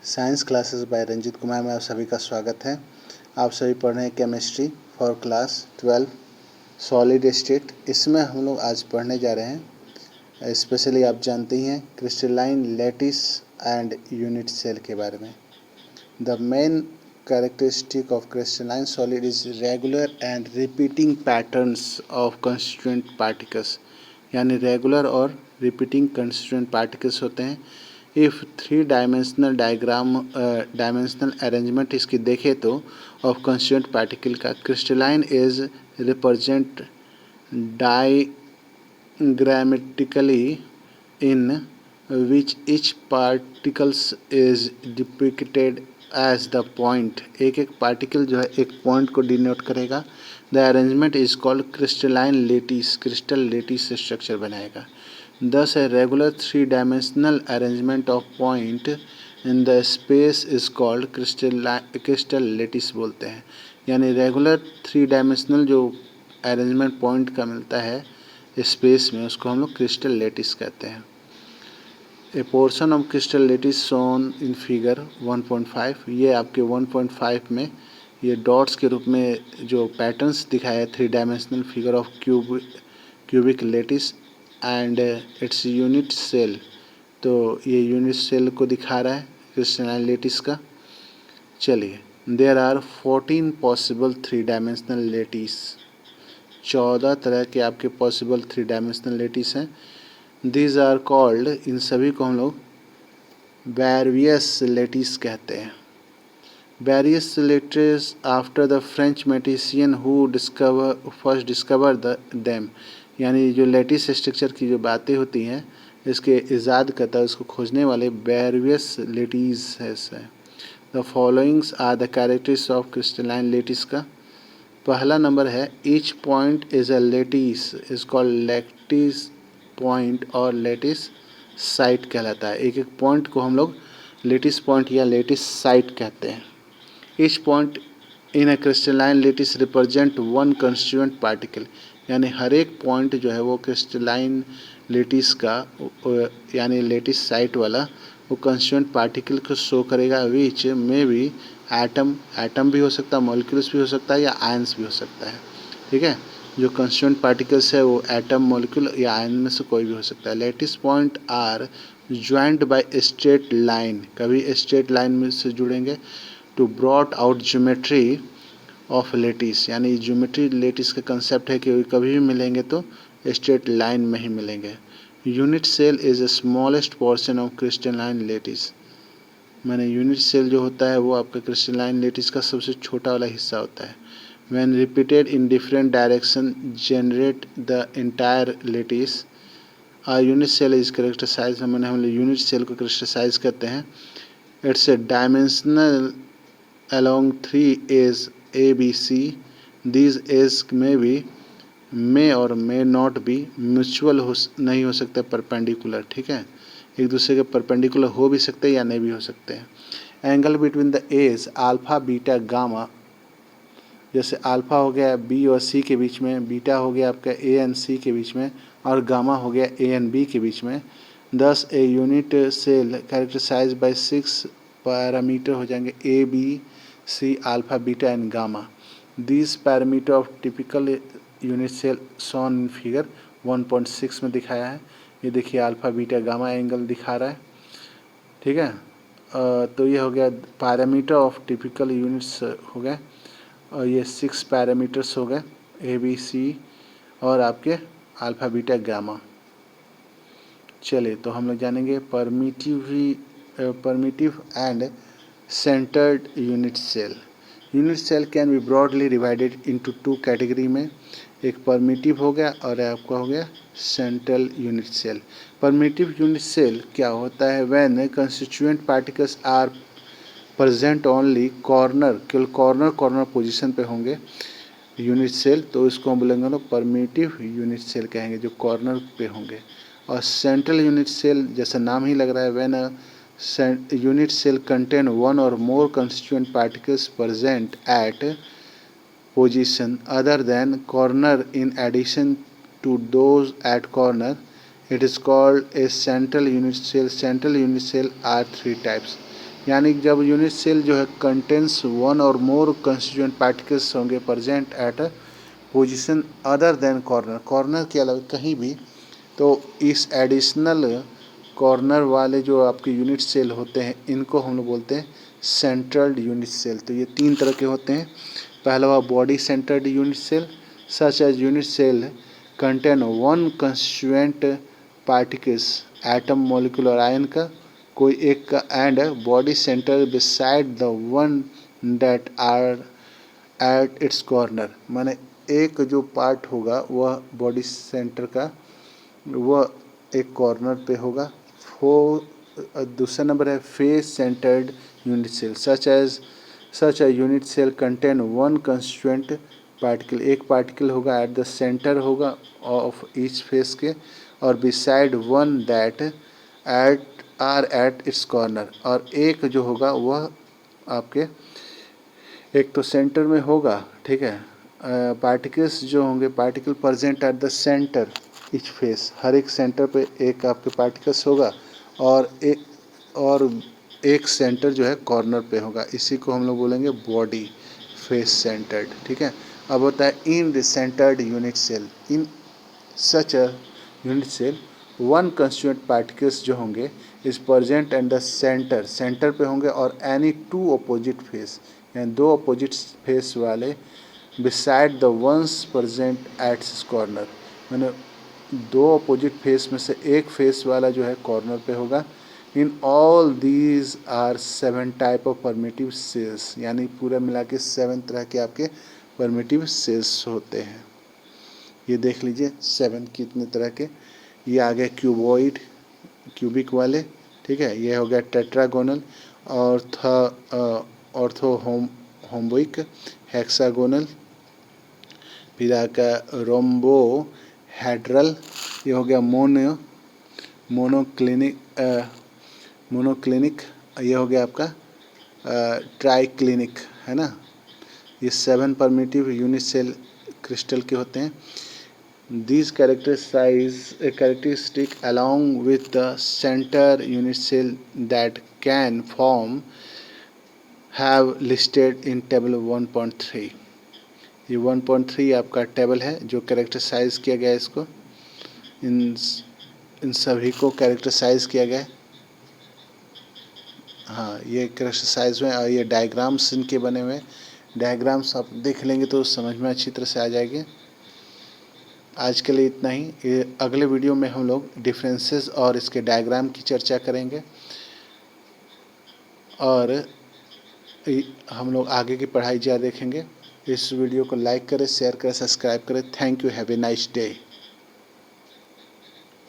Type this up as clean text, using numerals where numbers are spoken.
Science classes bye Ranjit Kumar में आप सभी का स्वागत है। आप सभी पढ़ रहे हैं chemistry for class 12 solid state. इसमें हम लोग आज पढ़ने जा रहे हैं स्पेशली आप जानते ही हैं crystalline lattice and unit cell के बारे में। The main characteristic of crystalline solid is regular and repeating patterns of constituent particles, यानी रेगुलर और रिपीटिंग कंस्टिट्यूएंट पार्टिकल्स होते हैं। If three dimensional dimensional arrangement इसकी देखें तो ऑफ कंस्टिट्यूएंट पार्टिकल का crystalline is represent diagrammatically in which each particles is depicted as the point। एक एक पार्टिकल जो है एक पॉइंट को डिनोट करेगा। The arrangement is called crystalline lattice, crystal lattice structure बनाएगा। Thus, a regular three-dimensional arrangement of point in the space is called crystal lattice बोलते हैं। यानी रेगुलर थ्री डायमेंशनल जो अरेंजमेंट पॉइंट का मिलता है स्पेस में उसको हम लोग क्रिस्टल लेटिस कहते हैं। ए portion of crystal lettuce shown in figure 1.5। ये आपके 1.5 में ये डॉट्स के रूप में जो पैटर्न्स दिखाया है three dimensional figure of cubic lattice and its unit cell. तो ये यूनिट सेल को दिखा रहा है क्रिस्टलाइन लेटिस का। चलिए, there are 14 possible three dimensional lattice. 14 तरह के आपके पॉसिबल थ्री डायमेंशनल लेटिस हैं। दीज आर कॉल्ड, इन सभी को हम लोग वेरियस लेटिस कहते हैं। Bravais lattice after the French mathematician who first discover them, यानी जो लेटिस स्ट्रक्चर की जो बातें होती हैं इसके ईजाद करता है उसको खोजने वाले वेरियस लेटिस है। The followings are the characteristics of crystalline lattice का। पहला नंबर है each point is a lattice is called lattice point और लेटिस साइट कहलाता है। एक एक पॉइंट को हम लोग लेटिस पॉइंट या लेटिस साइट कहते हैं। Each point in a crystalline lattice represent one constituent particle, यानी हर एक पॉइंट जो है वो क्रिस्टलाइन लेटिस का यानी लेटिस साइट वाला वो कंस्टिट्यूएंट पार्टिकल को शो करेगा। विच में भी एटम भी हो सकता है, मॉलिक्यूल्स भी हो सकता है या आयंस भी हो सकता है। ठीक है, जो कंस्टिट्यूएंट पार्टिकल्स है वो एटम, मॉलिक्यूल या आयन में से कोई भी हो सकता है। Lattice point are joint by straight line, कभी स्ट्रेट लाइन में से जुड़ेंगे to brought out geometry of lattice, यानी ज्योमेट्री लेटिस का कंसेप्ट है कि कभी भी मिलेंगे तो स्ट्रेट लाइन में ही मिलेंगे। Unit cell is the smallest portion of crystalline lattice, माने यूनिट सेल जो होता है वो आपका क्रिस्टलाइन लेटिस का सबसे छोटा वाला हिस्सा होता है। When repeated in different direction generate the entire lattice. Unit cell is characterise, मैंने हम यूनिट सेल को कैरेक्टराइज करते हैं। It's a dimensional along three edges A, B, C. These edges may और may not be म्यूचुअल नहीं हो सकते, perpendicular. ठीक है, एक दूसरे के परपेंडिकुलर हो भी सकते हैं या नहीं भी हो सकते हैं। Angle between the edge alpha beta gamma, जैसे अल्फा हो गया बी और सी के बीच में, बीटा हो गया आपका ए एंड सी के बीच में और गामा हो गया ए एंड बी के बीच में। Thus a unit cell characterise by 6 parameter हो जाएंगे A B C alpha beta and gamma. This parameter of typical unit cell shown in figure 1.6 में दिखाया है। ये देखिए अल्फा बीटा गामा एंगल दिखा रहा है। ठीक है, तो ये हो गया पैरामीटर ऑफ टिपिकल यूनिट्स हो गए और ये 6 पैरामीटर्स हो गए ए बी सी और आपके अल्फा बीटा गामा। चलिए, तो हम लोग जानेंगे primitive and centered unit cell। Unit cell can be broadly divided into 2 category में, एक परमिटिव हो गया और आपका हो गया central unit cell. Primitive unit cell क्या होता है? When constituent particles are present only corner, केवल कॉर्नर पोजीशन पे होंगे यूनिट सेल, तो इसको हम बोलेंगे लोग परमिटिव यूनिट सेल कहेंगे, जो कॉर्नर पे होंगे। और सेंट्रल यूनिट सेल जैसा नाम ही लग रहा है, when unit cell contain one or more constituent particles present at position other than corner in addition to those at corner, it is called a central unit cell। Central unit cell are 3 types। यानी कि जब unit cell जो है contains one और मोर constituent particles होंगे present at position other than corner, corner के अलावा कहीं भी, तो इस एडिशनल कॉर्नर वाले जो आपके यूनिट सेल होते हैं इनको हम लोग बोलते हैं सेंट्रल्ड यूनिट सेल। तो ये तीन तरह के होते हैं। पहला हुआ body centred unit cell, such as unit cell contain one constituent particles, atom, molecule और आयन का कोई एक का, and body centre beside the one that are at its corner, माने एक जो पार्ट होगा वह बॉडी सेंटर का वह एक कॉर्नर पे होगा। दूसरा नंबर है face centred unit cell, such a unit cell contain one constituent particle, एक पार्टिकल होगा एट द सेंटर होगा ऑफ ईच फेस के, और beside one that at its corner, और एक जो होगा वह आपके एक तो सेंटर में होगा, ठीक है। पार्टिकल्स जो होंगे, particle present at the centre each face, हर एक सेंटर पे एक आपके पार्टिकल्स होगा और एक सेंटर जो है कॉर्नर पे होगा। इसी को हम लोग बोलेंगे बॉडी फेस सेंटर्ड, ठीक है। अब होता है in the centred unit cell, in such a unit cell one constituent particles जो होंगे is present at the centre, centre पे होंगे, और एनी टू अपोजिट फेस, यानी दो अपोजिट फेस वाले, beside the ones present at corner, मैंने दो अपोजिट फेस में से एक फेस वाला जो है कॉर्नर पे होगा। In all these are 7 type of primitive cells, यानी पूरा मिला के 7 तरह के आपके परमिटिव सेल्स होते हैं। ये देख लीजिए 7 कितने तरह के। ये आ गए क्यूबॉइड, क्यूबिक वाले, ठीक है। ये हो गया टेट्रागोनल, होम्बोइक, हेक्सागोनल, फिर आपका रोम्बो हेड्रल, ये हो गया मोनोक्लिनिक, ये हो गया आपका ट्राइक्लिनिक, है ना। ये 7 परमिटिव यूनिट सेल क्रिस्टल के होते हैं। These characteristic along with the center unit cell that can form have listed in table 1.3। ये 1.3 आपका टेबल है जो कैरेक्टराइज किया गया है, इसको इन सभी को कैरेक्टराइज किया गया है। हाँ, ये कैरेक्टराइज हुए और ये डायग्राम्स इनके बने हुए, डायग्राम्स आप देख लेंगे तो समझ में अच्छी तरह से आ जाएगी। आज के लिए इतना ही। अगले वीडियो में हम लोग डिफरेंसेस और इसके डायग्राम की चर्चा करेंगे, और हम लोग आगे की पढ़ाई जारी देखेंगे। इस वीडियो को लाइक करें, शेयर करें, सब्सक्राइब करें। Thank you, have a nice day.